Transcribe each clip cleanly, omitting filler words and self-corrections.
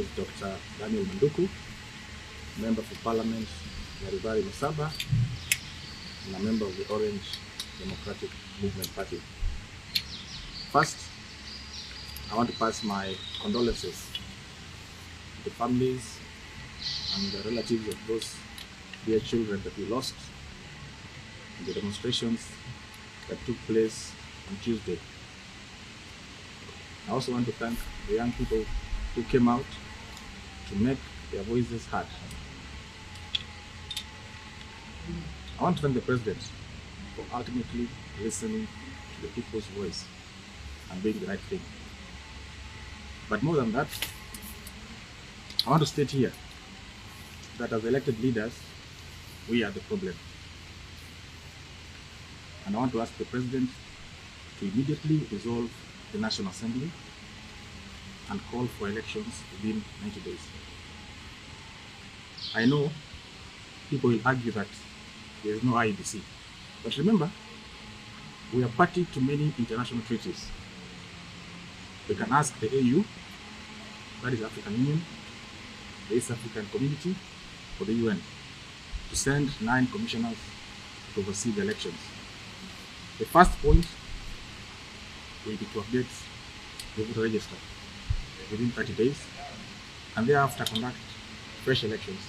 is Dr. Daniel Manduku, Member for Parliament, Yaribari Musaba, and a member of the Orange Democratic Movement Party. First, I want to pass my condolences to the families and the relatives of those dear children that we lost in the demonstrations that took place on Tuesday. I also want to thank the young people who came out to make their voices heard. I want to thank the President for ultimately listening to the people's voice and doing the right thing. But more than that, I want to state here that as elected leaders, we are the problem. And I want to ask the President to immediately dissolve the National Assembly and call for elections within 90 days. I know people will argue that there is no IEBC, but remember, we are party to many international treaties. We can ask the AU, that is African Union, the East African Community, or the UN to send 9 commissioners to oversee the elections. The first point will be to update the voter register within 30 days and thereafter conduct fresh elections.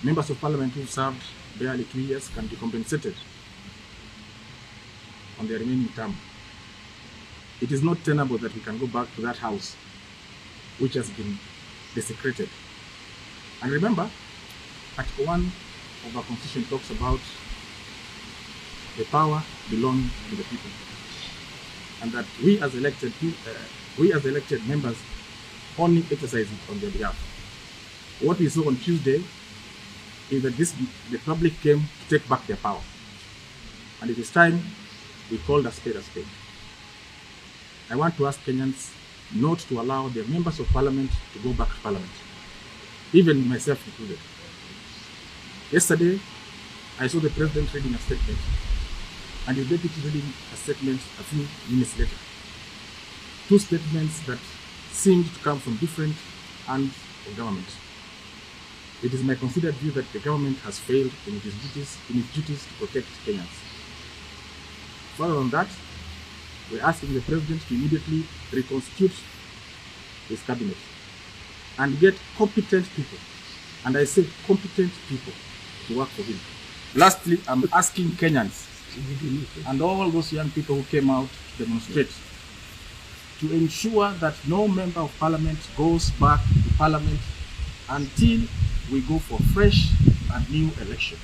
Members of Parliament who served barely 2 years can be compensated on their remaining term. It is not tenable that we can go back to that house which has been desecrated. And remember, Article 1 of our Constitution talks about the power belonging to the people, and that we as elected members only exercise it on their behalf. What we saw on Tuesday is that the public came to take back their power, and it is time we called a spade a spade. I want to ask Kenyans not to allow their members of Parliament to go back to Parliament, even myself included. Yesterday, I saw the President reading a statement and his deputy reading a statement a few minutes later. 2 statements that seemed to come from different arms of government. It is my considered view that the government has failed in its duties to protect Kenyans. Further than that, we're asking the President to immediately reconstitute his cabinet and get competent people, and I say competent people, to work for him. Lastly, I'm asking Kenyans and all those young people who came out to demonstrate to ensure that no member of Parliament goes back to Parliament until we go for fresh and new election.